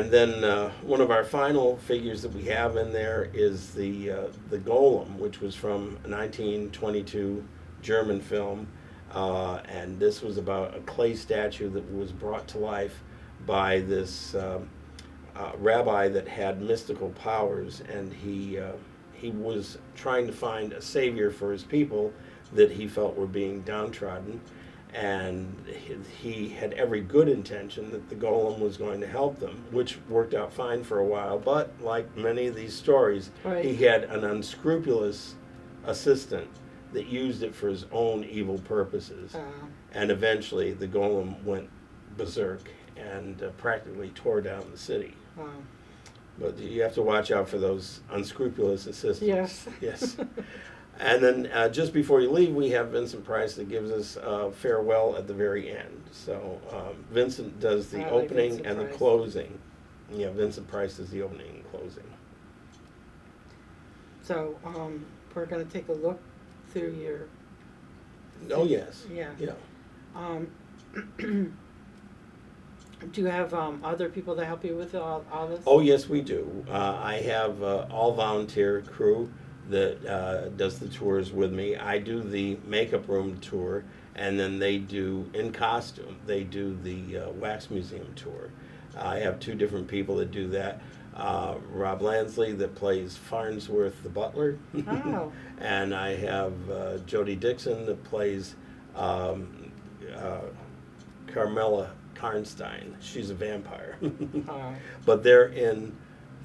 And then one of our final figures that we have in there is the Golem, which was from a 1922 German film. And this was about a clay statue that was brought to life by this rabbi that had mystical powers, and he was trying to find a savior for his people that he felt were being downtrodden. And he had every good intention that the Golem was going to help them, which worked out fine for a while. But like many of these stories, Right. he had an unscrupulous assistant that used it for his own evil purposes. And eventually the Golem went berserk and practically tore down the city. Wow. But you have to watch out for those unscrupulous assistants. Yes. Yes. And then just before you leave, we have Vincent Price that gives us farewell at the very end. So Vincent does the I like opening Vincent and the Price. closing. Yeah, Vincent Price does the opening and closing. So we're going to take a look through your. Oh, yes. Yeah. Yeah. Do you have other people that help you with all this? Oh, yes, we do. I have all volunteer crew that does the tours with me. I do the makeup room tour, and then they do, in costume, they do the wax museum tour. I have two different people that do that. Rob Lansley that plays Farnsworth the butler. Oh. And I have Jody Dixon that plays Carmela Karnstein. She's a vampire. Oh. But they're in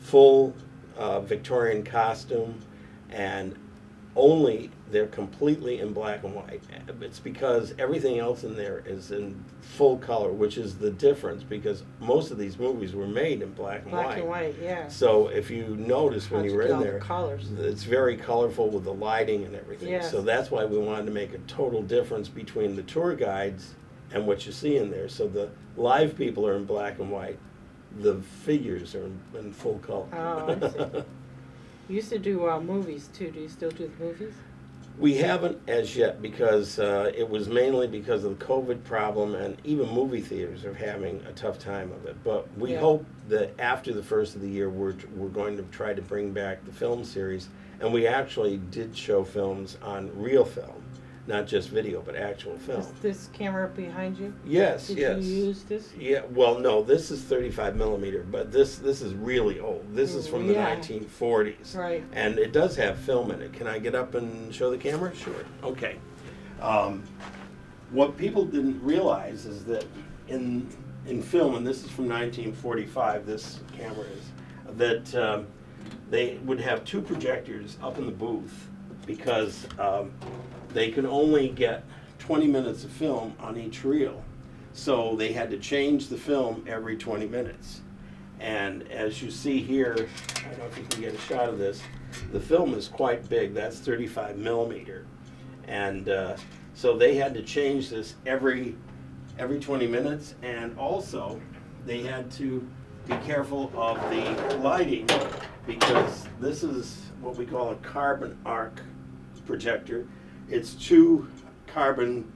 full Victorian costume, and only they're completely in black and white. It's because everything else in there is in full color, which is the difference, because most of these movies were made in black and white. Black and white, yeah. So if you notice when you were in there, Colors. it's very colorful with the lighting and everything. Yes. So that's why we wanted to make a total difference between the tour guides and what you see in there. So the live people are in black and white. The figures are in full color. Oh, I see. You used to do movies too. Do you still do the movies? We haven't as yet, because it was mainly because of the COVID problem, and even movie theaters are having a tough time of it. But we Yeah. hope that after the first of the year, we're going to try to bring back the film series. And we actually did show films on real film, not just video, but actual film. Is this camera behind you? Yes, Did yes. you use this? Yeah, well, no, this is 35 millimeter, but this is really old. This is from the Yeah. 1940s. Right. And it does have film in it. Can I get up and show the camera? Sure. Okay. What people didn't realize is that in film, and this is from 1945, this camera is, that they would have two projectors up in the booth, because they could only get 20 minutes of film on each reel. So they had to change the film every 20 minutes. And as you see here, I don't know if you can get a shot of this, the film is quite big. That's 35 millimeter. And so they had to change this every 20 minutes. And also, they had to be careful of the lighting, because this is what we call a carbon arc projector. It's two carbon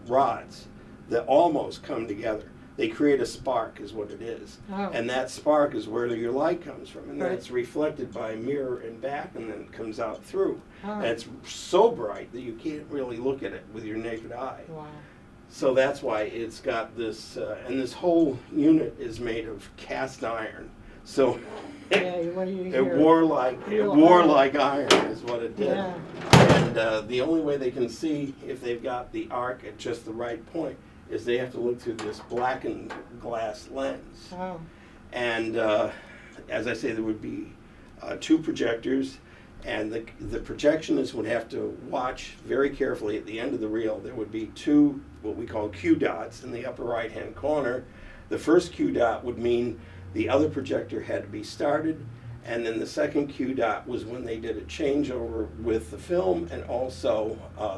rods that almost come together. They create a spark, is what it is. Oh. And that spark is where your light comes from. And then Right. it's reflected by a mirror and back, and then it comes out through. Oh. And it's so bright that you can't really look at it with your naked eye. Wow. So that's why it's got this, and this whole unit is made of cast iron. So Yeah, what do you it hear? wore like Real like iron is what it did. Yeah. And the only way they can see if they've got the arc at just the right point is they have to look through this blackened glass lens. Oh. And as I say, there would be two projectors, and the projectionist would have to watch very carefully at the end of the reel. There would be two, what we call Q dots in the upper right-hand corner. The first Q dot would mean the other projector had to be started, and then the second Q dot was when they did a changeover with the film and also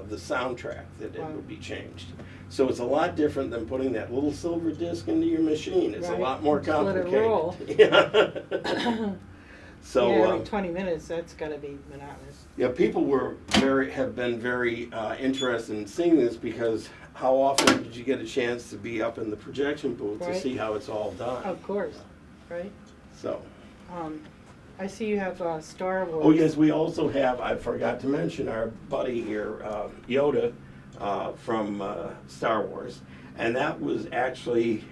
the soundtrack that it Wow. would be changed. So it's a lot different than putting that little silver disc into your machine. It's Right. a lot more Just let it complicated. roll. Yeah. So yeah, every 20 minutes, that's got to be monotonous. yeah, people have been very interested in seeing this, because how often did you get a chance to be up in the projection booth to Right. see how it's all done? Of course. right? So. I see you have Star Wars. Oh, yes, we also have, I forgot to mention, our buddy here, Yoda, from Star Wars. And that was actually,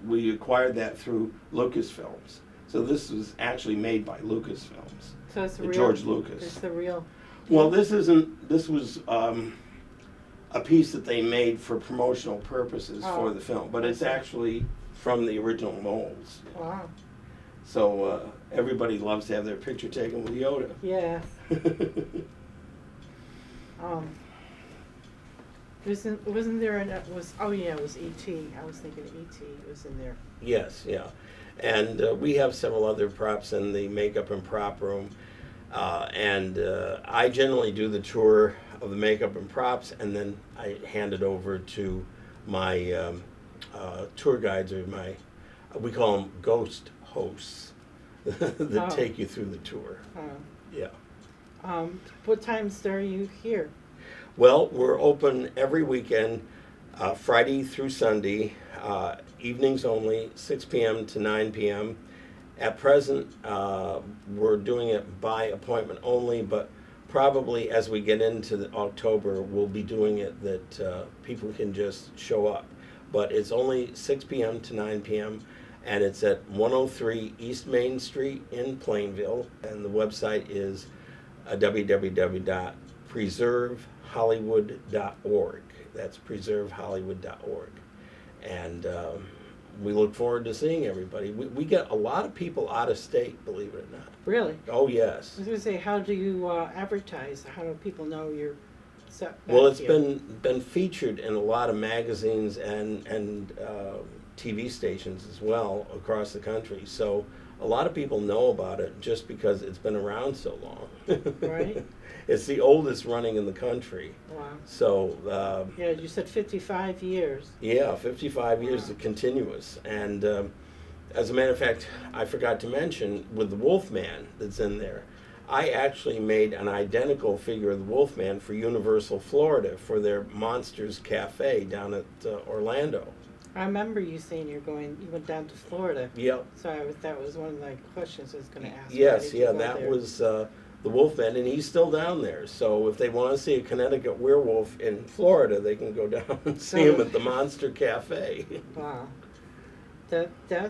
we acquired that through Lucasfilms. So this was actually made by Lucasfilms. So it's the real, George Lucas. It's the real. Well, this was a piece that they made for promotional purposes for the film, but it's actually from the original molds. Wow. So everybody loves to have their picture taken with Yoda. Yeah. Wasn't there it was E.T. I was thinking E.T. was in there. Yes, yeah. And we have several other props in the makeup and prop room. And I generally do the tour of the makeup and props, and then I hand it over to my tour guides, or we call them ghost hosts, that take you through the tour. Yeah. What times are you here? Well, we're open every weekend, Friday through Sunday, evenings only, 6 p.m. to 9 p.m. At present, we're doing it by appointment only, but probably as we get into October, we'll be doing it that people can just show up. But it's only 6 p.m. to 9 p.m., and it's at 103 East Main Street in Plainville, and the website is www.preservehollywood.org. That's preservehollywood.org. And we look forward to seeing everybody. We get a lot of people out of state, believe it or not. Really? Oh, yes. I was going to say, how do you advertise? How do people know you're set back Well, it's here? been featured in a lot of magazines and TV stations as well across the country. So a lot of people know about it just because it's been around so long. Right. It's the oldest running in the country. Wow. So Yeah, you said 55 years. yeah, 55 years Wow. continuous. And as a matter of fact, I forgot to mention, with the Wolfman that's in there, I actually made an identical figure of the Wolfman for Universal Florida for their Monsters Cafe down at Orlando. I remember you saying you went down to Florida. Yep. So that was one of the questions I was going to ask. Why Yes, did you yeah, go that there? was the Wolfman, and he's still down there. So if they want to see a Connecticut werewolf in Florida, they can go down and see him at the Monster Cafe. Wow. That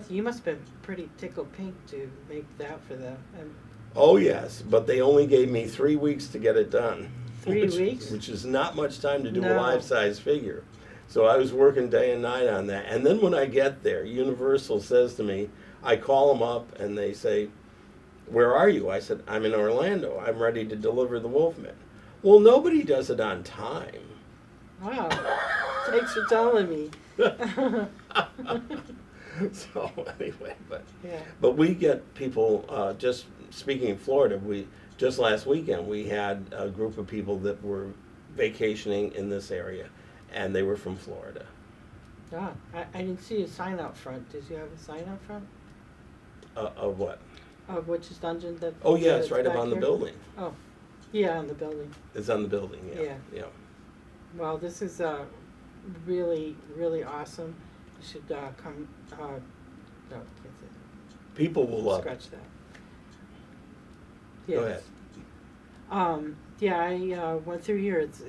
you must have been pretty tickled pink to make that for them. Oh yes, but they only gave me 3 weeks to get it done. 3 weeks? Which is not much time to do a No. life-size figure. So I was working day and night on that. And then when I get there, Universal says to me, I call them up and they say, "Where are you?" I said, "I'm in Orlando. I'm ready to deliver the Wolfman." Well, nobody does it on time. Wow. Thanks for telling me. So anyway, Yeah. but we get people, just speaking of Florida, just last weekend we had a group of people that were vacationing in this area, and they were from Florida. Ah, I didn't see a sign out front. Did you have a sign out front? Of what? Of Witch's Dungeon? Oh yeah, it's that's right up back on the here? building. Oh, yeah, on the building. It's on the building, yeah. Yeah. Well, this is really, really awesome. You should come. No, can't say People will that. love it. Scratch that. Go ahead. Yeah, I went through here. It's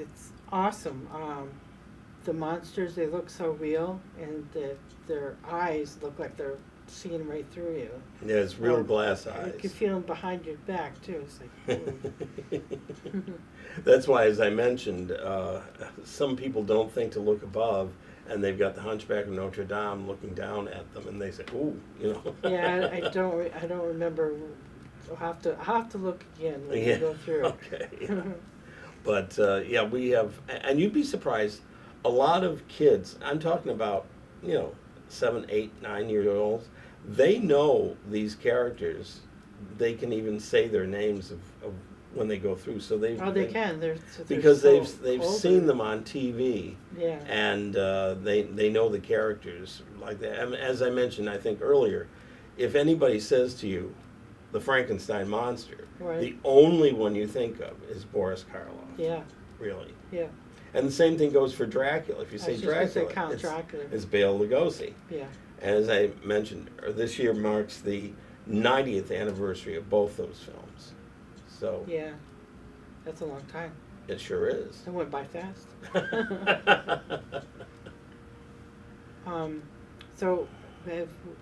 awesome. The monsters, they look so real, and their eyes look like they're seeing right through you. Yeah, it's real glass You eyes. can feel them behind your back too. It's like, ooh. That's why, as I mentioned, some people don't think to look above, and they've got the Hunchback of Notre Dame looking down at them, and they say, "Ooh," you know. Yeah, I don't remember. I'll have to look again when Yeah, we go through. okay. Yeah. But yeah, we have, and you'd be surprised. A lot of kids, I'm talking about, 7, 8, 9-year-olds, they know these characters. They can even say their names of when they go through. So they Can. They're because so they've older. seen them on TV. Yeah. And they know the characters like that. And as I mentioned, I think earlier, if anybody says to you, the Frankenstein monster, Right. the only one you think of is Boris Karloff. Yeah. Really. Yeah. And the same thing goes for Dracula. If you I say was just gonna say Dracula, Count Dracula. it's Bela Lugosi. Yeah. And as I mentioned, this year marks the 90th anniversary of both those films. So Yeah, that's a long time. it sure is. It went by fast. So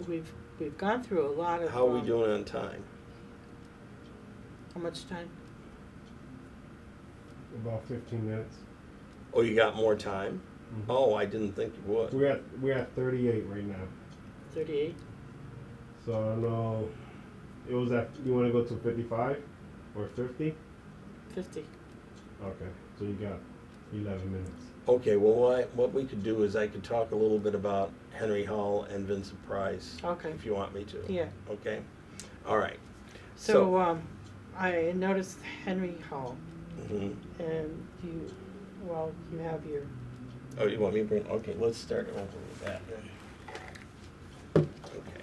we've gone through a lot of. How are we doing on time? How much time? About 15 minutes. Oh, you got more time? Mhm. Oh, I didn't think you would. We're at 38 right now. 38. So I don't know. It was at. You want to go to 55 or 50? 50. Okay. So you got 11 minutes. Okay, well, what we could do is I could talk a little bit about Henry Hall and Vincent Price. Okay. If you want me to. Yeah. Okay? All right. So I noticed Henry Hall, Mhm. and you have your. Oh, you want me to bring, okay, let's start over with that then. Okay.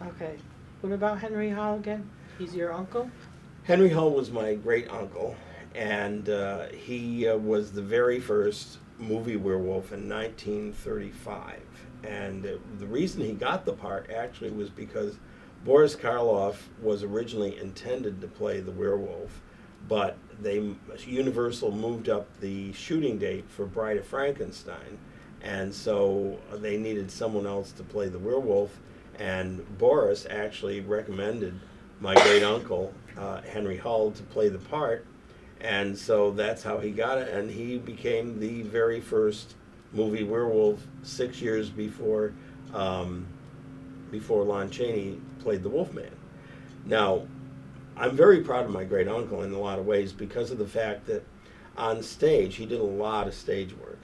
Okay. What about Henry Hall again? He's your uncle? Henry Hall was my great uncle, and he was the very first movie werewolf in 1935. And the reason he got the part actually was because Boris Karloff was originally intended to play the werewolf, but Universal moved up the shooting date for Bride of Frankenstein, and so they needed someone else to play the werewolf, and Boris actually recommended my great uncle Henry Hall to play the part, and so that's how he got it, and he became the very first movie werewolf 6 years before Lon Chaney played the Wolfman. Now, I'm very proud of my great uncle in a lot of ways because of the fact that on stage he did a lot of stage work.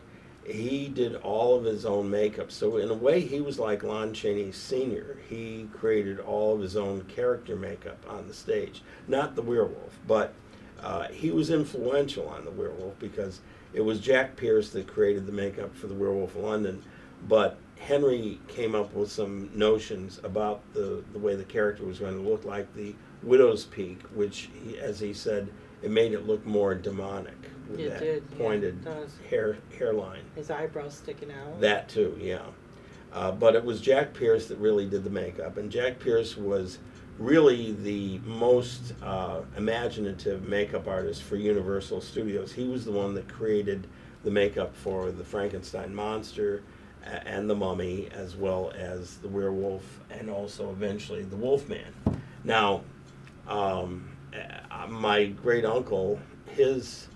He did all of his own makeup, so in a way he was like Lon Chaney Sr. He created all of his own character makeup on the stage, not the werewolf, but he was influential on the werewolf because it was Jack Pierce that created the makeup for the Werewolf of London, but Henry came up with some notions about the way the character was going to look like the Widow's Peak, which, as he said, it made it look more demonic with It that did, pointed yeah, it does. hairline. His eyebrows sticking out. That too, yeah. But it was Jack Pierce that really did the makeup, and Jack Pierce was really the most imaginative makeup artist for Universal Studios. He was the one that created the makeup for the Frankenstein monster and the mummy, as well as the werewolf, and also eventually the Wolfman. Now, my great uncle, his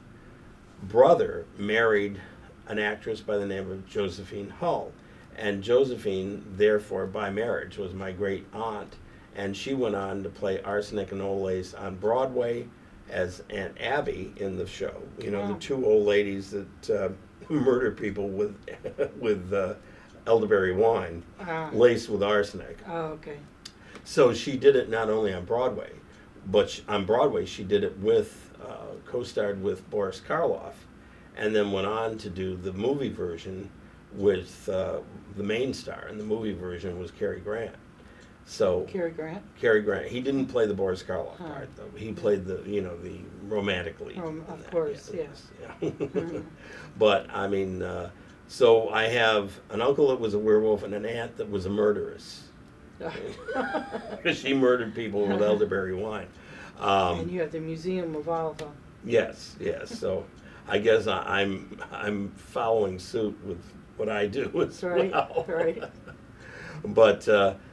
brother married an actress by the name of Josephine Hull, and Josephine, therefore, by marriage, was my great aunt, and she went on to play Arsenic and Old Lace on Broadway as Aunt Abby in the show. You know, Wow. the two old ladies that murder people with elderberry wine laced with arsenic. Oh, okay. So she did it not only on Broadway, but on Broadway she did it with, co-starred with Boris Karloff, and then went on to do the movie version with the main star, and the movie version was Cary Grant. So Cary Grant. Cary Grant, he didn't play the Boris Karloff Huh. part though. He played the the romantic lead. Of in that. course, Yeah, yes. yeah. Mhm. But I mean, so I have an uncle that was a werewolf and an aunt that was a murderess. Because she murdered people with elderberry wine. And you have the Museum of all of them. Yes, yes. So I guess I'm following suit with what I do as Right, well. right. But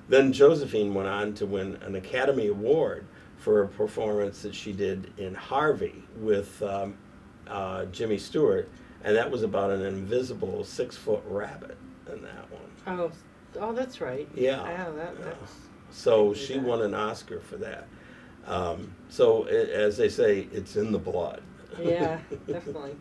then Josephine went on to win an Academy Award for a performance that she did in Harvey with Jimmy Stewart, and that was about an invisible 6-foot rabbit in that one. Oh, that's right. Yeah. Yeah, that's. So I knew she that. won an Oscar for that. So as they say, it's in the blood. Yeah, definitely.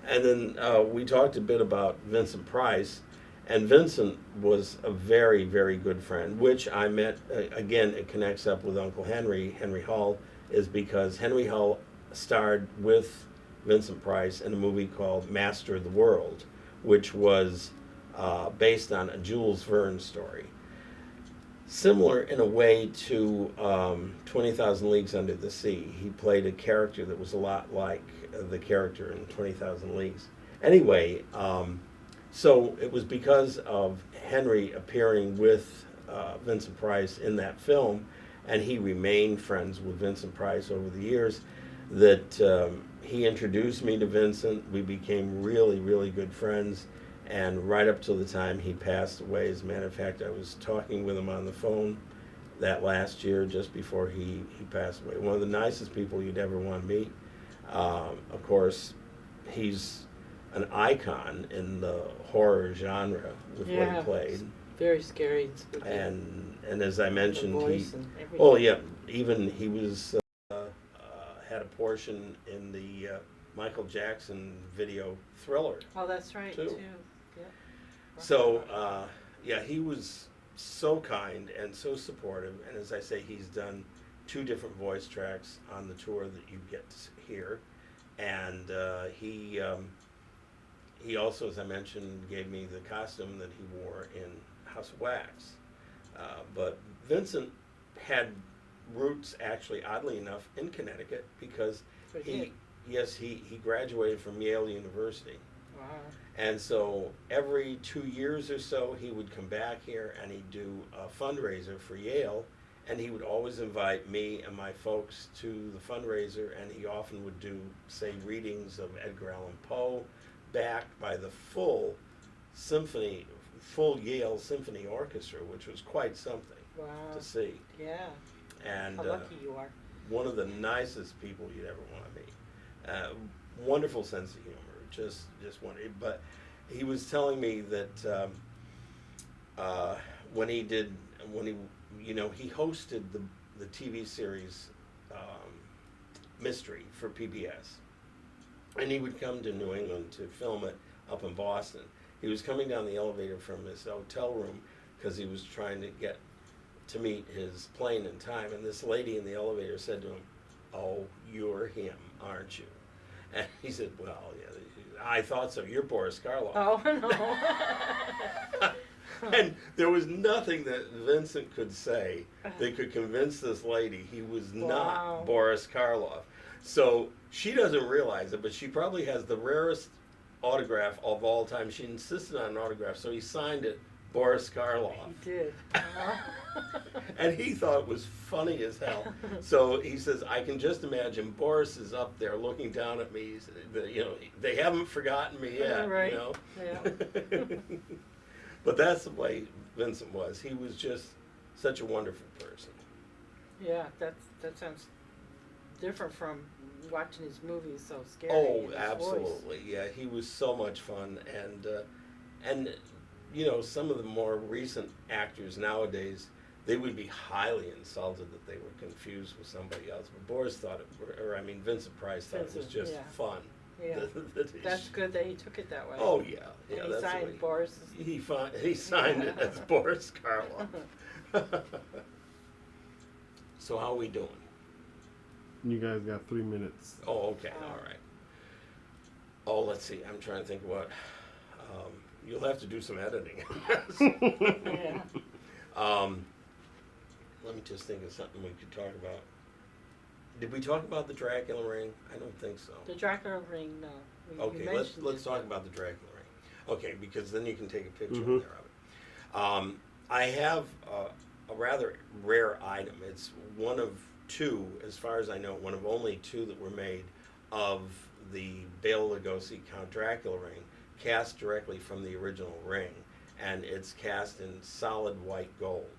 And then we talked a bit about Vincent Price, and Vincent was a very, very good friend, which I met, again, it connects up with Uncle Henry Hall, is because Henry Hall starred with Vincent Price in a movie called Master of the World, which was based on a Jules Verne story. Similar in a way to 20,000 Leagues Under the Sea. He played a character that was a lot like the character in 20,000 Leagues. Anyway, So it was because of Henry appearing with Vincent Price in that film, and he remained friends with Vincent Price over the years, that he introduced me to Vincent. We became really, really good friends, and right up till the time he passed away. As a matter of fact, I was talking with him on the phone that last year, just before he passed away. One of the nicest people you'd ever want to meet. Of course, he's an icon in the horror genre with what he played. Very scary and spooky. And as I mentioned, the he voice and everything. oh yeah, even he was had a portion in the Michael Jackson video Thriller. Oh, that's right, too. too. Yep. So yeah, he was so kind and so supportive. And as I say, he's done 2 different voice tracks on the tour that you get to hear. And he also, as I mentioned, gave me the costume that he wore in House of Wax. But Vincent had roots, actually, oddly enough, in Connecticut, because So he graduated from Yale University. Wow. And so every 2 years or so, he would come back here and he'd do a fundraiser for Yale. And he would always invite me and my folks to the fundraiser, and he often would do, say, readings of Edgar Allan Poe, backed by the full Yale Symphony Orchestra, which was quite something Wow. to see. Yeah. And How lucky you are. one of the nicest people you'd ever want to meet. Wonderful sense of humor, just wonderful. But he was telling me that when he hosted the TV series Mystery for PBS, and he would come to New England to film it up in Boston. He was coming down the elevator from his hotel room because he was trying to get to meet his plane in time, and this lady in the elevator said to him, "Oh, you're him, aren't you?" And he said, "Well, yeah, I thought so. You're Boris Karloff." Oh, no. And there was nothing that Vincent could say that could convince this lady he was not Boris Karloff. So she doesn't realize it, but she probably has the rarest autograph of all time. She insisted on an autograph, so he signed it Boris Karloff. He did. And he thought it was funny as hell. So he says, I can just imagine Boris is up there looking down at me. They haven't forgotten me yet. Right. Yeah. But that's the way Vincent was. He was just such a wonderful person. Yeah, that sounds different from watching his movies, so scary. Oh, and his absolutely. voice. Yeah, he was so much fun. And some of the more recent actors nowadays, they would be highly insulted that they were confused with somebody else. But Boris thought Vincent Price thought it was just fun. Yeah. That's good that he took it that way. Oh, yeah. And he that's signed Boris. He signed it as Boris Karloff. So how are we doing? You guys got 3 minutes. Oh, okay. All right. Oh, let's see. I'm trying to think what. You'll have to do some editing. Yeah. Let me just think of something we could talk about. Did we talk about the Dracula ring? I don't think so. The Dracula ring, no. You Okay, mentioned let's it, talk but- about the Dracula ring. Okay, because then you can take a picture Mhm. in there of it. I have a rather rare item. It's one of 2, as far as I know, one of only 2 that were made of the Bela Lugosi Count Dracula ring, cast directly from the original ring, and it's cast in solid white gold.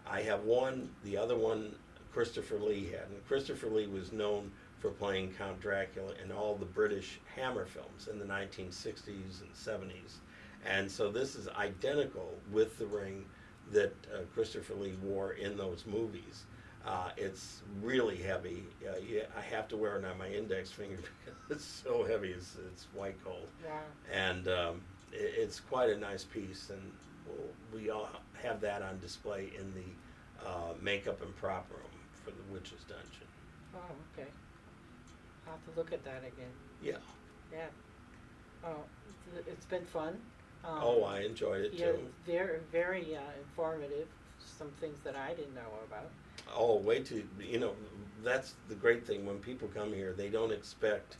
I have one. The other one Christopher Lee had, and Christopher Lee was known for playing Count Dracula in all the British Hammer films in the 1960s and 70s. And so this is identical with the ring that Christopher Lee wore in those movies. It's really heavy. I have to wear it on my index finger because it's so heavy. It's white gold. Wow. And it's quite a nice piece, and we all have that on display in the makeup and prop room for the Witch's Dungeon. Oh, okay. I'll have to look at that again. Yeah. Yeah. Oh, it's been fun. I enjoyed it Yeah, too. very, very informative. Some things that I didn't know about. Oh, wait till, that's the great thing. When people come here, they don't expect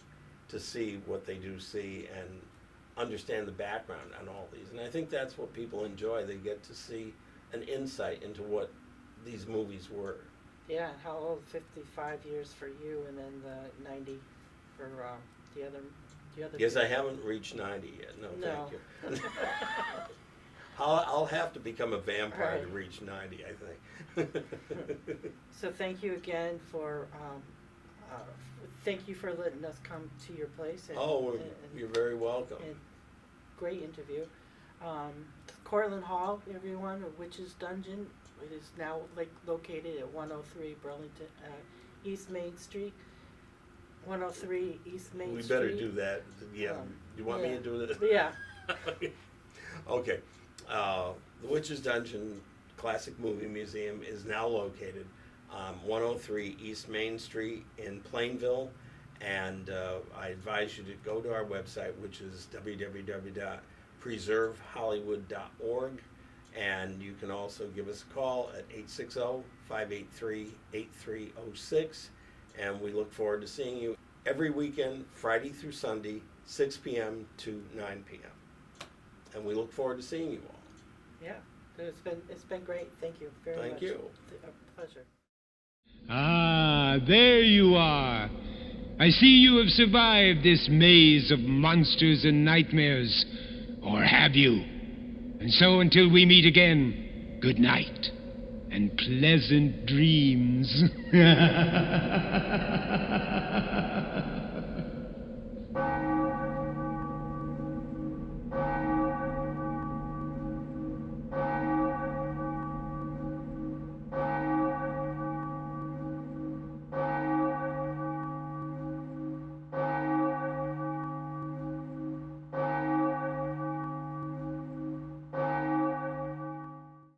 to see what they do see, and understand the background on all these. And I think that's what people enjoy. They get to see an insight into what these movies were. Yeah, how old? 55 years for you, and then the 90 for the other. Yes, I haven't reached 90 yet. No, No. thank you. I'll have to become a vampire to Right. reach 90, I think. So thank you again for thank you for letting us come to your place. And, You're very welcome. and great interview. Cortlandt Hall, everyone, a Witch's Dungeon. It is now located at 103 Burlington East Main Street. 103 East Main We Street. better do that. Yeah. You want me to do this? Yeah. Okay. The Witch's Dungeon Classic Movie Museum is now located 103 East Main Street in Plainville, and I advise you to go to our website, which is www.preservehollywood.org, and you can also give us a call at 860-583-8306, and we look forward to seeing you every weekend, Friday through Sunday, 6 p.m. to 9 p.m. And we look forward to seeing you all. Yeah. It's been great. Thank you very much. Thank you. A pleasure. Ah, there you are. I see you have survived this maze of monsters and nightmares. Or have you? And so until we meet again, good night and pleasant dreams.